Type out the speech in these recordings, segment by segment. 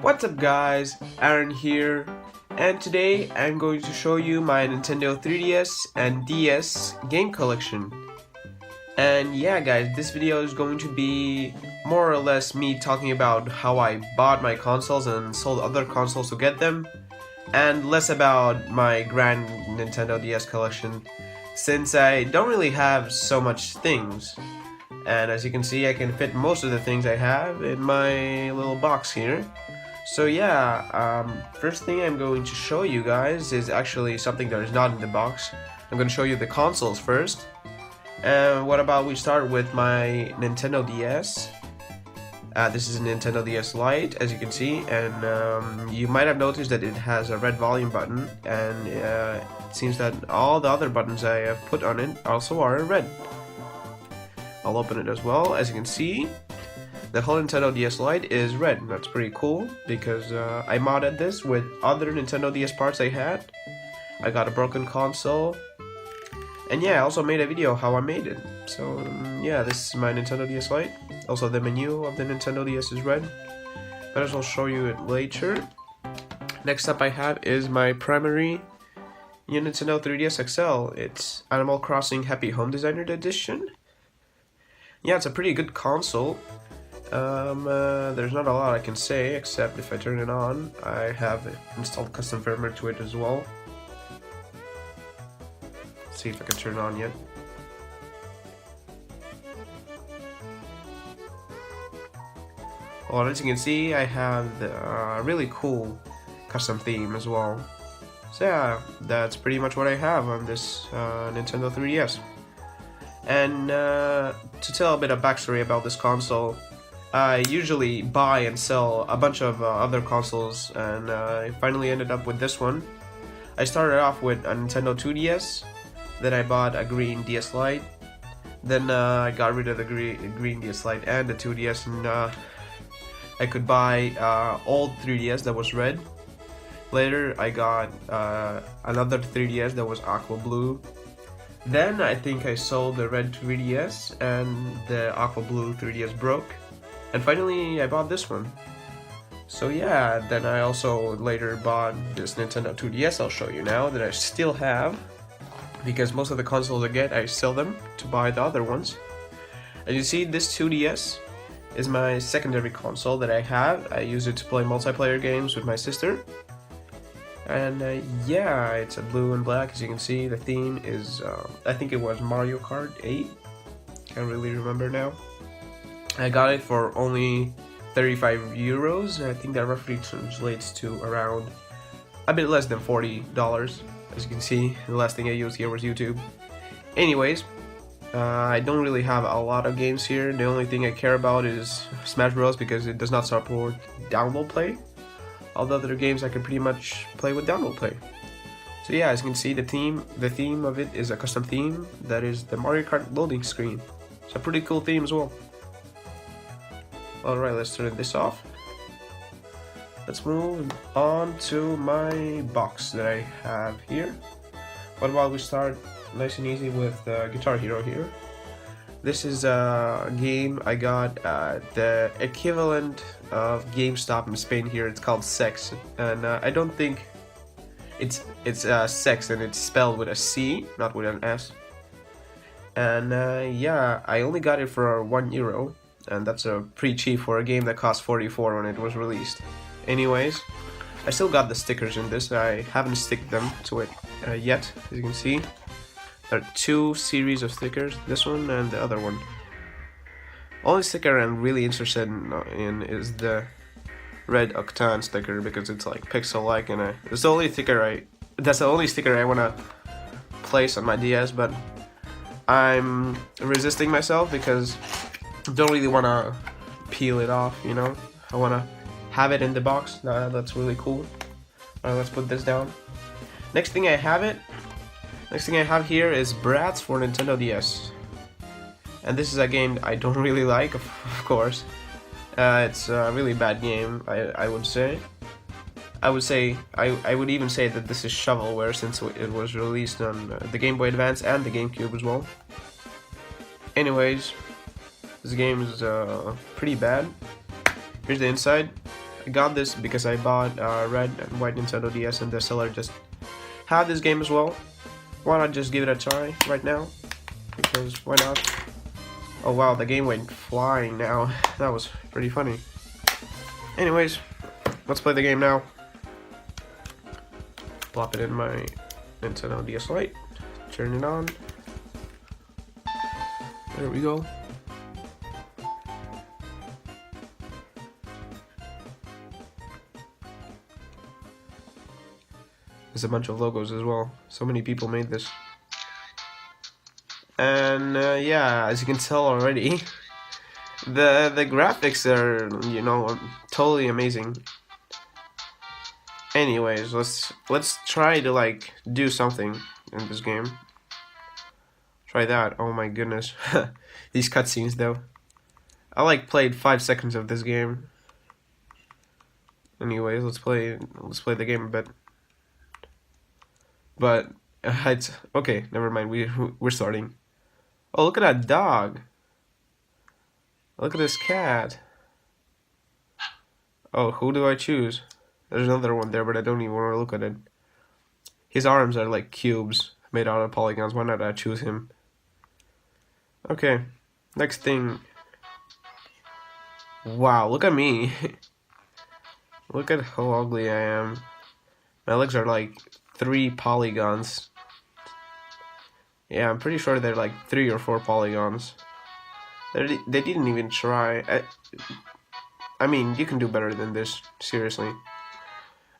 What's up guys, Aaron here, and today I'm going to show you my Nintendo 3DS and DS game collection. And yeah guys, this video is going to be more or less me talking about how I bought my consoles and sold other consoles to get them, and less about my grand Nintendo DS collection, since I don't really have so much things. And as you can see, I can fit most of the things I have in my little box here. So yeah, first thing I'm going to show you guys is actually something that is not in the box. I'm going to show you the consoles first. And what about we start with my Nintendo DS. This is a Nintendo DS Lite, as you can see, and you might have noticed that it has a red volume button, and it seems that all the other buttons I have put on it also are in red. I'll open it as well. As you can see, the whole Nintendo DS Lite is red. That's pretty cool because I modded this with other Nintendo DS parts I had. I got a broken console, and yeah, I also made a video how I made it. So yeah, this is my Nintendo DS Lite. Also, the menu of the Nintendo DS is red, but I'll show you it later. Next up I have is my primary Nintendo 3DS XL. It's Animal Crossing Happy Home Designer Edition. Yeah, it's a pretty good console. There's not a lot I can say, except if I turn it on, I have installed custom firmware to it as well. Let's see if I can turn it on yet. Well, as you can see, I have the really cool custom theme as well. So yeah, that's pretty much what I have on this Nintendo 3DS. And to tell a bit of backstory about this console, I usually buy and sell a bunch of other consoles, and I finally ended up with this one. I started off with a Nintendo 2DS, then I bought a green DS Lite, then I got rid of the green DS Lite and the 2DS, and I could buy old 3DS that was red. Later I got another 3DS that was aqua blue. Then I think I sold the red 3DS and the aqua blue 3DS broke. And finally I bought this one. So yeah, then I also later bought this Nintendo 2DS I'll show you now that I still have. Because most of the consoles I get, I sell them to buy the other ones. As you see, this 2DS is my secondary console that I have. I use it to play multiplayer games with my sister. And yeah, it's a blue and black, as you can see. The theme is, I think it was Mario Kart 8. Can't really remember now. I got it for only 35 euros. I think that roughly translates to around a bit less than $40. As you can see, the last thing I used here was YouTube. Anyways, I don't really have a lot of games here. The only thing I care about is Smash Bros. Because it does not support download play. All the other games I can pretty much play with download play. So yeah, as you can see, the theme of it is a custom theme that is the Mario Kart loading screen. It's a pretty cool theme as well. Alright, let's turn this off. Let's move on to my box that I have here. But while we start nice and easy with Guitar Hero here. This is a game I got the equivalent of GameStop in Spain here. It's called Sex, and I don't think it's Sex, and it's spelled with a C, not with an S. And yeah, I only got it for €1, and that's pretty cheap for a game that cost 44 when it was released. Anyways, I still got the stickers in this. I haven't sticked them to it yet, as you can see. There are two series of stickers, this one and the other one. Only sticker I'm really interested in is the red Octane sticker, because it's like pixel-like, and it's the only sticker that's the only sticker I wanna place on my DS. But I'm resisting myself because I don't really wanna peel it off, you know. I wanna have it in the box. That's really cool. Alright, let's put this down. Next thing I have here is Bratz for Nintendo DS. And this is a game I don't really like, of course. It's a really bad game, I would say. I would even say that this is shovelware, since it was released on the Game Boy Advance and the GameCube as well. Anyways, this game is pretty bad. Here's the inside. got this because I bought red and white Nintendo DS, and the seller just had this game as well. Why not just give it a try right now? Because why not? Oh wow, the game went flying now. That was pretty funny. Anyways, let's play the game now. Plop it in my Nintendo DS Lite. Turn it on. There we go. There's a bunch of logos as well. So many people made this. And yeah, as you can tell already, the graphics are, you know, totally amazing. Anyways, let's try to like do something in this game. Try that. Oh my goodness. These cutscenes though. I like played 5 seconds of this game. Anyways, let's play the game a bit. But it's okay, never mind. We're starting. Oh, look at that dog. Look at this cat. Oh, who do I choose? There's another one there, but I don't even want to look at it. His arms are like cubes made out of polygons. Why not I choose him? Okay, next thing. Wow, look at me. Look at how ugly I am. My legs are like 3 polygons. Yeah, I'm pretty sure they're like 3 or 4 polygons. They didn't even try. I mean, you can do better than this, seriously.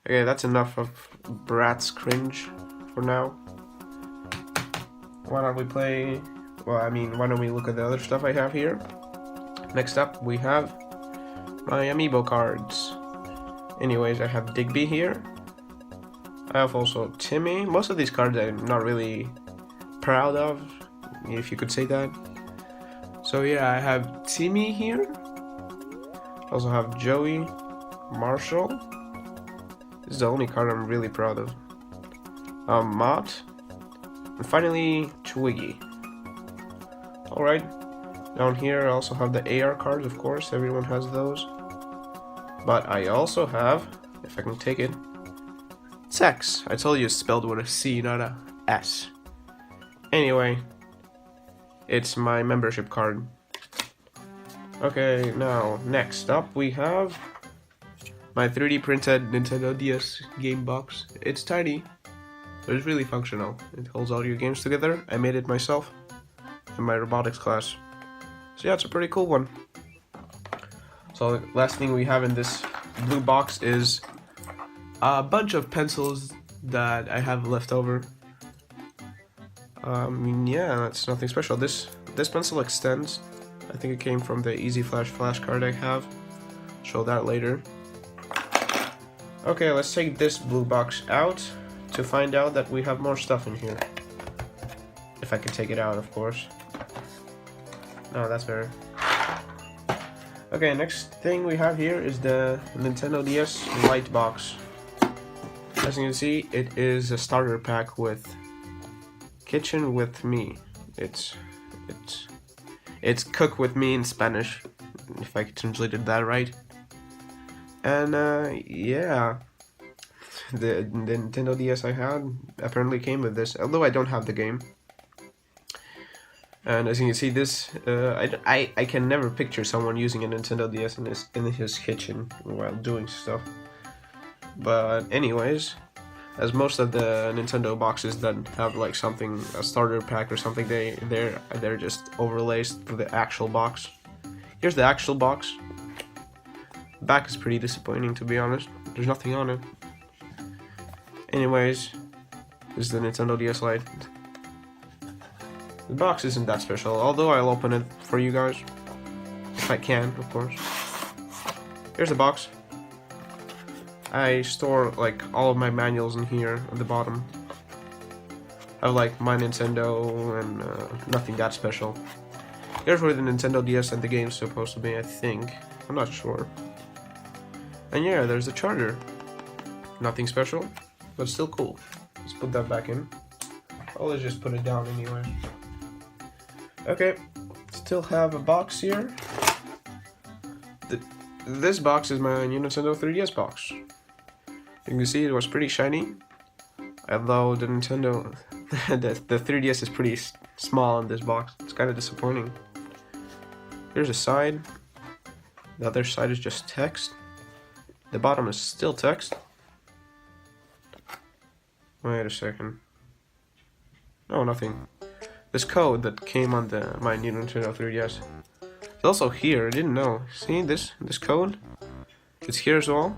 Okay, that's enough of Brat's cringe for now. Why don't we play... Well, I mean, why don't we look at the other stuff I have here? Next up, we have my amiibo cards. Anyways, I have Digby here. I have also Timmy. Most of these cards I'm not really proud of, if you could say that. So yeah, I have Timmy here. Also have Joey, Marshall. This is the only card I'm really proud of. Mott. And finally, Twiggy. Alright. Down here I also have the AR cards, of course. Everyone has those. But I also have, if I can take it, Sex. I told you it's spelled with a C, not a S. Anyway, it's my membership card. Okay, now, next up we have my 3D printed Nintendo DS game box. It's tiny, but it's really functional. It holds all your games together. I made it myself in my robotics class. So yeah, it's a pretty cool one. So the last thing we have in this blue box is a bunch of pencils that I have left over. Yeah, that's nothing special. This pencil extends. I think it came from the Easy Flash card I have. Show that later. Okay, let's take this blue box out to find out that we have more stuff in here. If I can take it out, of course. No, that's better. Okay, next thing we have here is the Nintendo DS Lite box. As you can see, it is a starter pack with Kitchen with Me. It's cook with me in Spanish, if I translated that right. And yeah, the Nintendo DS I had apparently came with this, although I don't have the game. And as you can see, this I can never picture someone using a Nintendo DS in his kitchen while doing stuff. But anyways, as most of the Nintendo boxes that have like something, a starter pack or something, they're just overlays for the actual box. Here's the actual box. The back is pretty disappointing, to be honest. There's nothing on it. Anyways, this is the Nintendo DS Lite. The box isn't that special, although I'll open it for you guys. If I can, of course. Here's the box. I store like all of my manuals in here at the bottom. I have like my Nintendo and nothing that special. Here's where the Nintendo DS and the game's supposed to be, I think. I'm not sure. And yeah, there's the charger. Nothing special, but still cool. Let's put that back in. Oh, let's just put it down anyway. Okay, still have a box here. this box is my new Nintendo 3DS box. You can see it was pretty shiny, although the Nintendo, the 3DS is pretty small in this box. It's kind of disappointing. Here's a side. The other side is just text. The bottom is still text. Wait a second. Oh, nothing. This code that came on my new Nintendo 3DS. It's also here. I didn't know. See this code? It's here as well.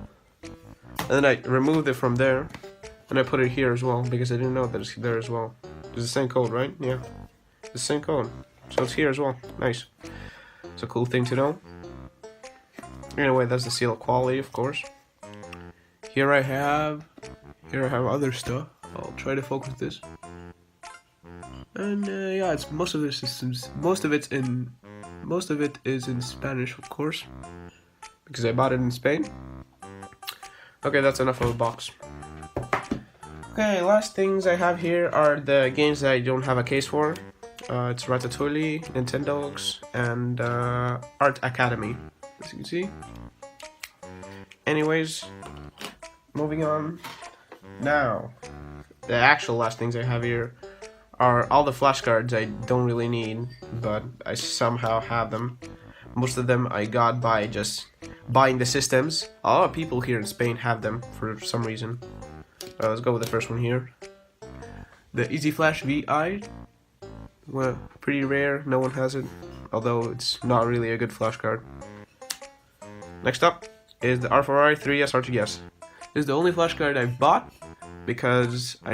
And then I removed it from there, and I put it here as well because I didn't know that it's there as well. It's the same code, right? Yeah, it's the same code. So it's here as well. Nice. It's a cool thing to know. Anyway, that's the seal of quality, of course. Here I have other stuff. I'll try to focus this. And yeah, it's most of it is in Spanish, of course, because I bought it in Spain. Okay, that's enough of a box. Okay, last things I have here are the games that I don't have a case for. It's Ratatouille, Nintendogs, and Art Academy, as you can see. Anyways, moving on. Now, the actual last things I have here are all the flashcards I don't really need, but I somehow have them. Most of them I got by just buying the systems. A lot of people here in Spain have them for some reason. Let's go with the first one here. The Easy Flash VI. Well, pretty rare, no one has it, although it's not really a good flashcard. Next up is the R4i 3S R2S. This is the only flashcard I've bought because I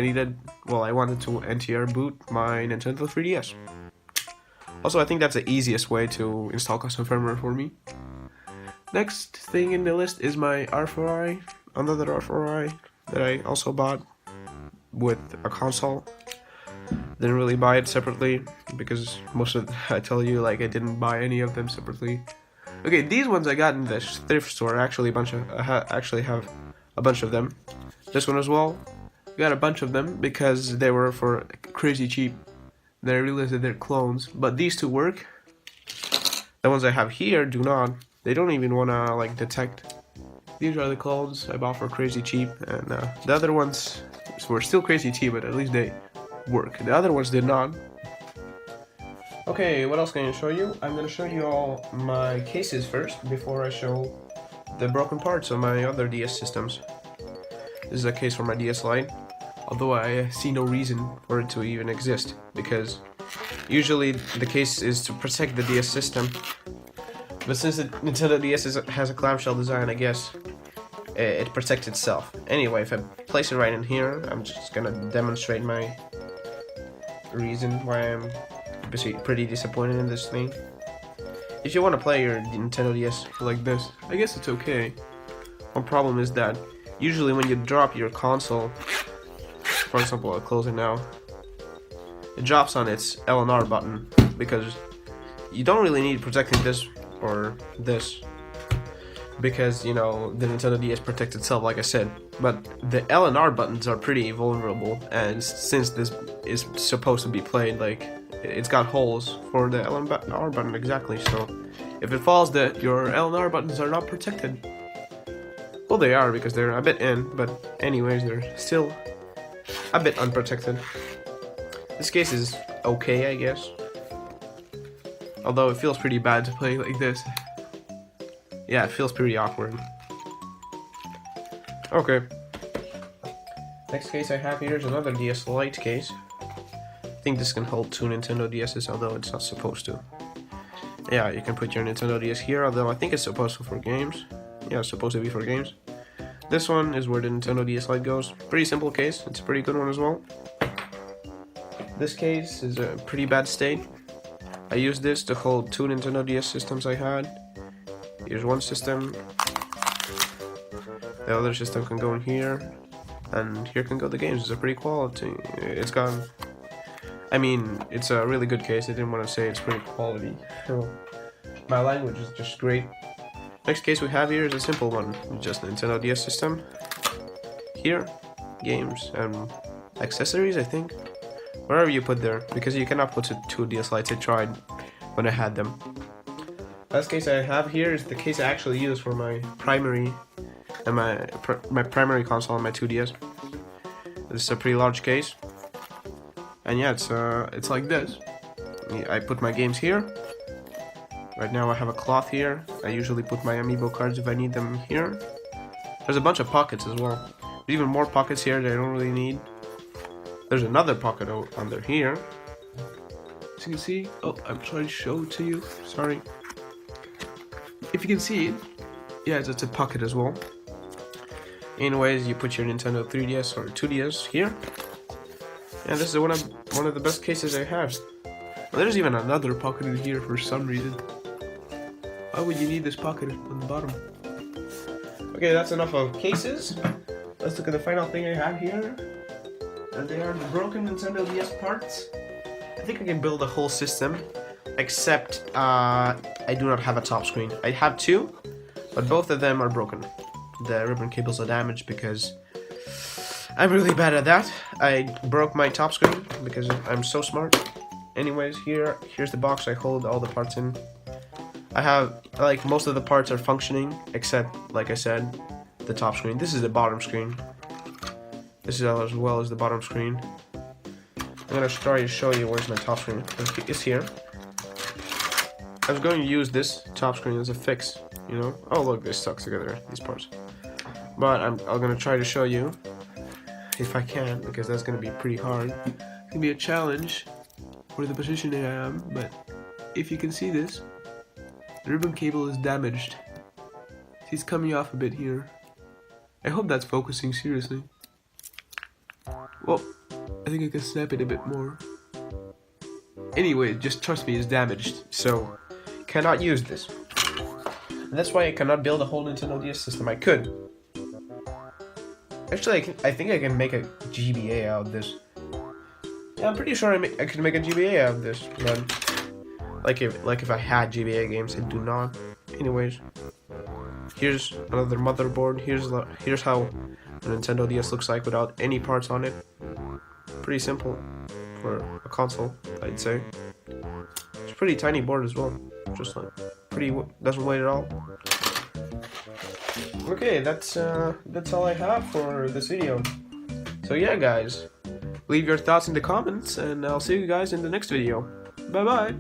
wanted to NTR boot my Nintendo 3DS. Also, I think that's the easiest way to install custom firmware for me. Next thing in the list is my R4i, another R4i that I also bought with a console. Didn't really buy it separately because I tell you, like, I didn't buy any of them separately. Okay, these ones I got in the thrift store. Actually, actually have a bunch of them. This one as well. Got a bunch of them because they were for crazy cheap. Then I realized that they're clones, but these two work. The ones I have here do not. They don't even wanna like detect. These are the clones I bought for crazy cheap, and the other ones were still crazy cheap, but at least they work. The other ones did not. Okay, what else can I show you? I'm gonna show you all my cases first before I show the broken parts of my other DS systems. This is a case for my DS Lite, although I see no reason for it to even exist, because usually the case is to protect the DS system, but since the Nintendo DS has a clamshell design, I guess it protects itself. Anyway, if I place it right in here, I'm just gonna demonstrate my reason why I'm pretty disappointed in this thing. If you want to play your Nintendo DS like this, I guess it's okay. One problem is that usually when you drop your console, for example, I'll close it now, it drops on its L and R button, because you don't really need protecting this or this, because, you know, the Nintendo DS protects itself, like I said, but the L and R buttons are pretty vulnerable, and since this is supposed to be played, like, it's got holes for the L and R button exactly, so if it falls, your L and R buttons are not protected. Well, they are, because they're a bit in, but anyways, they're still a bit unprotected. This case is okay, I guess, although it feels pretty bad to play like this. Yeah, it feels pretty awkward. Okay. Next case I have here is another DS Lite case. I think this can hold 2 Nintendo DS's, although it's not supposed to. Yeah, you can put your Nintendo DS here, although I think it's supposed to for games. Yeah, it's supposed to be for games. This one is where the Nintendo DS Lite goes. Pretty simple case. It's a pretty good one as well. This case is a pretty bad state. I used this to hold 2 Nintendo DS systems I had. Here's one system. The other system can go in here. And here can go the games. It's a pretty quality. It's got... I mean, it's a really good case. I didn't want to say it's pretty quality. So, my language is just great. Next case we have here is a simple one. Just a Nintendo DS system. Here, games and accessories, I think. Wherever you put there, because you cannot put 2 DS Lites. I tried when I had them. last case I have here is the case I actually use for my primary and my primary console on my 2DS. This is a pretty large case, and yeah, it's like this. I put my games here. Right now I have a cloth here. I usually put my amiibo cards if I need them here. There's a bunch of pockets as well. There's even more pockets here that I don't really need. There's another pocket under here. As you can see, oh, I'm trying to show it to you. Sorry. If you can see it, yeah, it's a pocket as well. Anyways, you put your Nintendo 3DS or 2DS here. And this is one of the best cases I have. Well, there's even another pocket in here for some reason. Why would you need this pocket on the bottom? Okay, that's enough of cases. Let's look at the final thing I have here. And they are the broken Nintendo DS parts. I think I can build a whole system, except I do not have a top screen. I have two, but both of them are broken. The ribbon cables are damaged because I'm really bad at that. I broke my top screen because I'm so smart. Anyways, here's the box I hold all the parts in. I have, like, most of the parts are functioning, except, like I said, the top screen. This is the bottom screen. This is as well as the bottom screen. I'm gonna try to show you where's my top screen. It's here. I was going to use this top screen as a fix, you know. Oh look, this stuck together, these parts. But I'm gonna try to show you if I can, because that's gonna be pretty hard. It's gonna be a challenge for the position I am, but if you can see this, the ribbon cable is damaged. See, it's coming off a bit here. I hope that's focusing, seriously. Well, I think I can snap it a bit more. Anyway, just trust me, it's damaged, so cannot use this. And that's why I cannot build a whole Nintendo DS system. I could. Actually, I think I can make a GBA out of this. Yeah, I'm pretty sure I could make a GBA out of this, but like if I had GBA games, I do not. Anyways, here's another motherboard. Here's how the Nintendo DS looks like without any parts on it. Pretty simple for a console, I'd say. It's a pretty tiny board as well. Just like doesn't weigh at all. Okay, that's all I have for this video. So yeah, guys, leave your thoughts in the comments, and I'll see you guys in the next video. Bye bye.